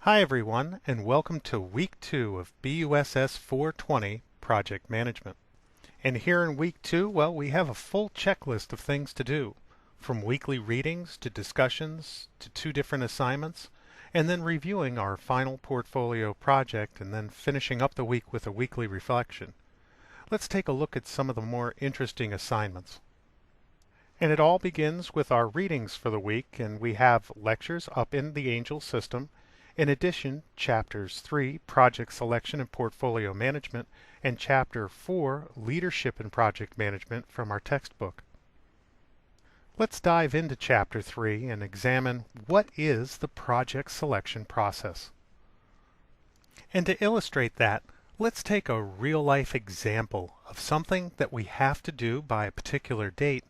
Hi everyone, and welcome to Week 2 of BUSS420 Project Management. And here in Week 2, well, we have a full checklist of things to do, from weekly readings to discussions to 2 different assignments, and then reviewing our final portfolio project and then finishing up the week with a weekly reflection. Let's take a look at some of the more interesting assignments. And it all begins with our readings for the week, and we have lectures up in the Angel system. In addition, Chapters 3, Project Selection and Portfolio Management, and Chapter 4, Leadership and Project Management from our textbook. Let's dive into Chapter 3 and examine what is the project selection process. And to illustrate that, let's take a real-life example of something that we have to do by a particular date,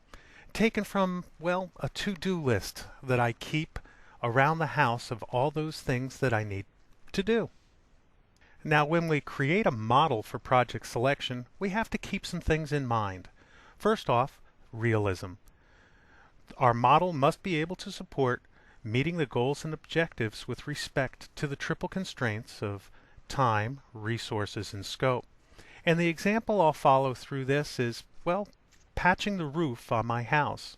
taken from, well, a to-do list that I keep around the house of all those things that I need to do. Now, when we create a model for project selection, we have to keep some things in mind. First off, realism. Our model must be able to support meeting the goals and objectives with respect to the triple constraints of time, resources, and scope. And the example I'll follow through this is, well, patching the roof on my house.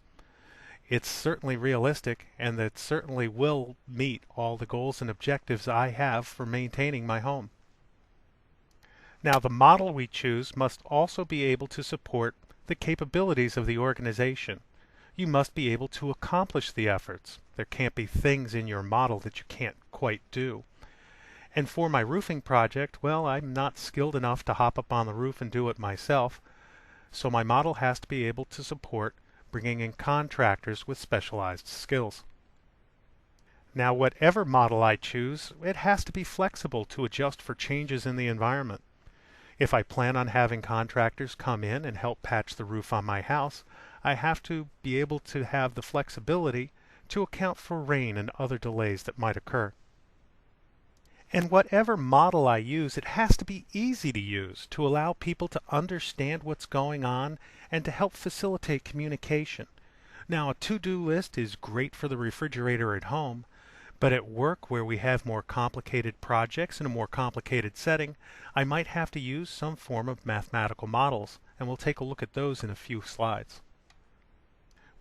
It's certainly realistic, and it certainly will meet all the goals and objectives I have for maintaining my home. Now, the model we choose must also be able to support the capabilities of the organization. You must be able to accomplish the efforts. There can't be things in your model that you can't quite do. And for my roofing project, well, I'm not skilled enough to hop up on the roof and do it myself, so my model has to be able to support bringing in contractors with specialized skills. Now, whatever model I choose, it has to be flexible to adjust for changes in the environment. If I plan on having contractors come in and help patch the roof on my house, I have to be able to have the flexibility to account for rain and other delays that might occur. And whatever model I use, it has to be easy to use to allow people to understand what's going on and to help facilitate communication. Now, a to-do list is great for the refrigerator at home, but at work where we have more complicated projects in a more complicated setting, I might have to use some form of mathematical models, and we'll take a look at those in a few slides.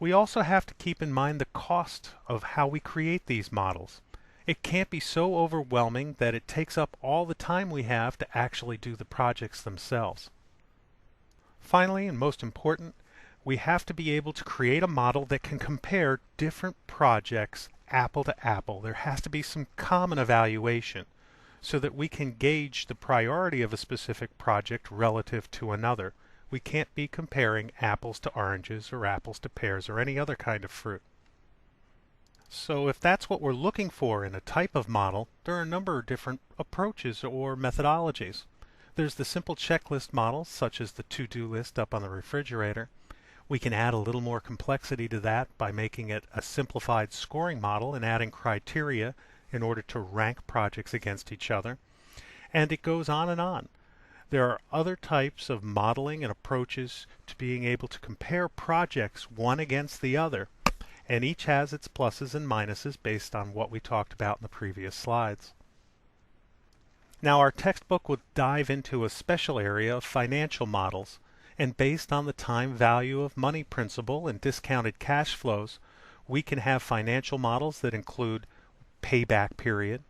We also have to keep in mind the cost of how we create these models. It can't be so overwhelming that it takes up all the time we have to actually do the projects themselves. Finally, and most important, we have to be able to create a model that can compare different projects apple to apple. There has to be some common evaluation so that we can gauge the priority of a specific project relative to another. We can't be comparing apples to oranges or apples to pears or any other kind of fruit. So if that's what we're looking for in a type of model, there are a number of different approaches or methodologies. There's the simple checklist model, such as the to-do list up on the refrigerator. We can add a little more complexity to that by making it a simplified scoring model and adding criteria in order to rank projects against each other. And it goes on and on. There are other types of modeling and approaches to being able to compare projects one against the other, and each has its pluses and minuses based on what we talked about in the previous slides. Now, our textbook will dive into a special area of financial models, and based on the time value of money principle and discounted cash flows, we can have financial models that include payback period,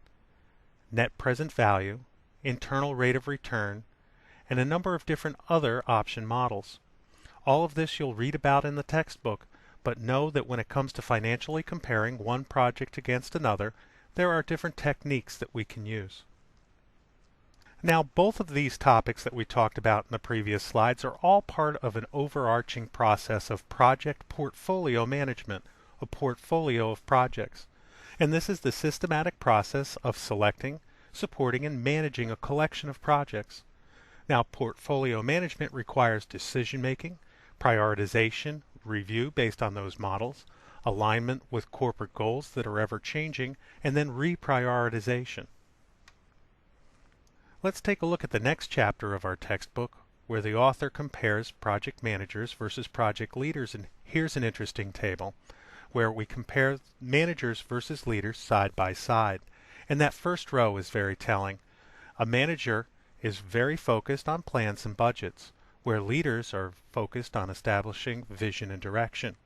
net present value, internal rate of return, and a number of different other option models. All of this you'll read about in the textbook, but know that when it comes to financially comparing one project against another, there are different techniques that we can use. Now, both of these topics that we talked about in the previous slides are all part of an overarching process of project portfolio management, a portfolio of projects. And this is the systematic process of selecting, supporting, and managing a collection of projects. Now, portfolio management requires decision-making, prioritization, review based on those models, alignment with corporate goals that are ever changing, and then reprioritization. Let's take a look at the next chapter of our textbook, where the author compares project managers versus project leaders, and here's an interesting table where we compare managers versus leaders side by side. And that first row is very telling. A manager is very focused on plans and budgets, where leaders are focused on establishing vision and direction.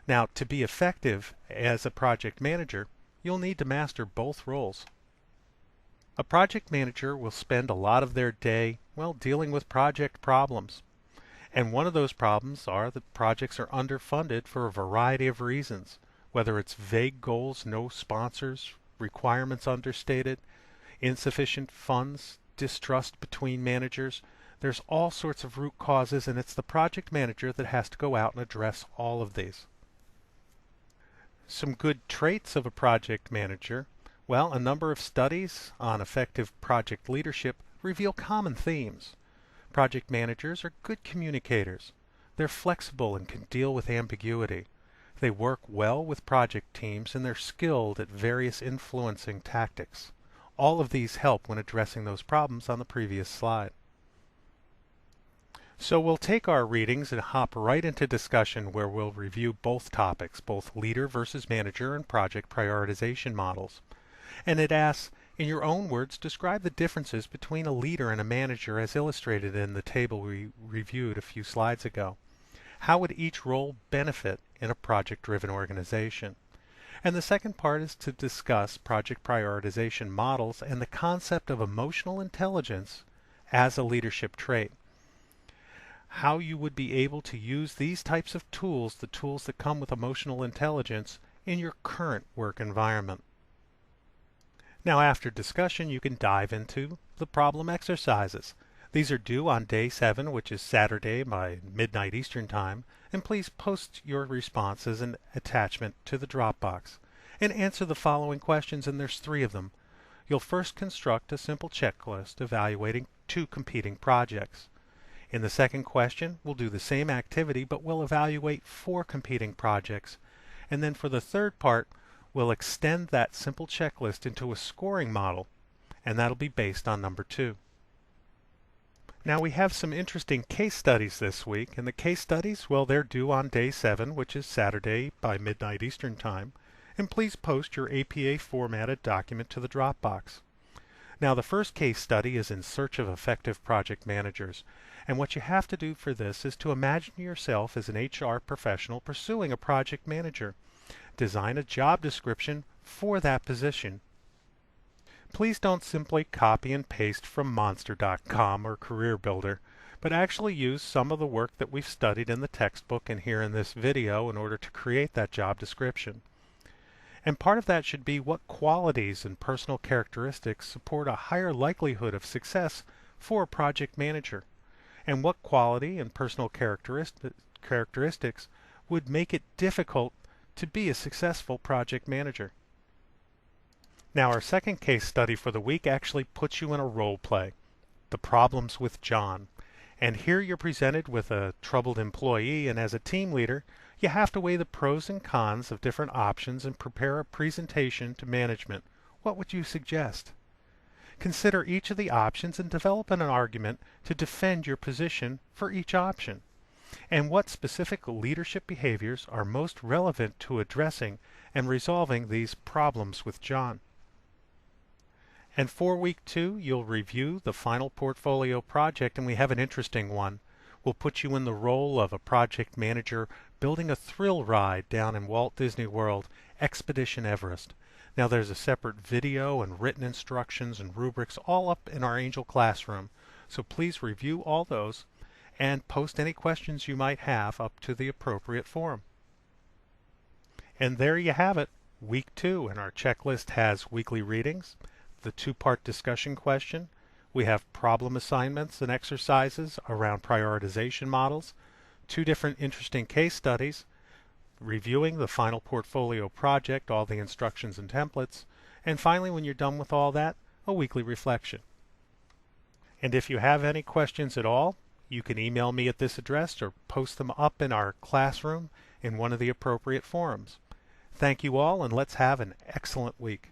Now, to be effective as a project manager, you'll need to master both roles. A project manager will spend a lot of their day, dealing with project problems. And one of those problems are that projects are underfunded for a variety of reasons, whether it's vague goals, no sponsors, requirements understated, insufficient funds, distrust between managers. There's all sorts of root causes, and it's the project manager that has to go out and address all of these. Some good traits of a project manager. A number of studies on effective project leadership reveal common themes. Project managers are good communicators. They're flexible and can deal with ambiguity. They work well with project teams, and they're skilled at various influencing tactics. All of these help when addressing those problems on the previous slide. So we'll take our readings and hop right into discussion where we'll review both topics, both leader versus manager and project prioritization models. And it asks, in your own words, describe the differences between a leader and a manager as illustrated in the table we reviewed a few slides ago. How would each role benefit in a project-driven organization? And the second part is to discuss project prioritization models and the concept of emotional intelligence as a leadership trait. How you would be able to use these types of tools, the tools that come with emotional intelligence, in your current work environment. Now, after discussion, you can dive into the problem exercises. These are due on day 7, which is Saturday by midnight Eastern Time, and please post your response as an attachment to the Dropbox. And answer the following questions, and there's 3 of them. You'll first construct a simple checklist evaluating 2 competing projects. In the second question, we'll do the same activity, but we'll evaluate 4 competing projects. And then for the third part, we'll extend that simple checklist into a scoring model, and that'll be based on number 2. Now we have some interesting case studies this week, and the case studies, they're due on day 7, which is Saturday by midnight Eastern Time, and please post your APA formatted document to the Dropbox. Now the first case study is in search of effective project managers, and what you have to do for this is to imagine yourself as an HR professional pursuing a project manager. Design a job description for that position. Please don't simply copy and paste from monster.com or CareerBuilder, but actually use some of the work that we've studied in the textbook and here in this video in order to create that job description. And part of that should be what qualities and personal characteristics support a higher likelihood of success for a project manager, and what quality and personal characteristics would make it difficult to be a successful project manager. Now our second case study for the week actually puts you in a role play, the problems with John. And here you're presented with a troubled employee, and as a team leader, you have to weigh the pros and cons of different options and prepare a presentation to management. What would you suggest? Consider each of the options and develop an argument to defend your position for each option. And what specific leadership behaviors are most relevant to addressing and resolving these problems with John. And for week 2, you'll review the final portfolio project, and we have an interesting one. We'll put you in the role of a project manager building a thrill ride down in Walt Disney World, Expedition Everest. Now there's a separate video and written instructions and rubrics all up in our Angel Classroom, so please review all those and post any questions you might have up to the appropriate forum. And there you have it, week 2, and our checklist has weekly readings, the 2-part discussion question, we have problem assignments and exercises around prioritization models, 2 different interesting case studies, reviewing the final portfolio project, all the instructions and templates, and finally, when you're done with all that, a weekly reflection. And if you have any questions at all, you can email me at this address or post them up in our classroom in one of the appropriate forums. Thank you all, and let's have an excellent week.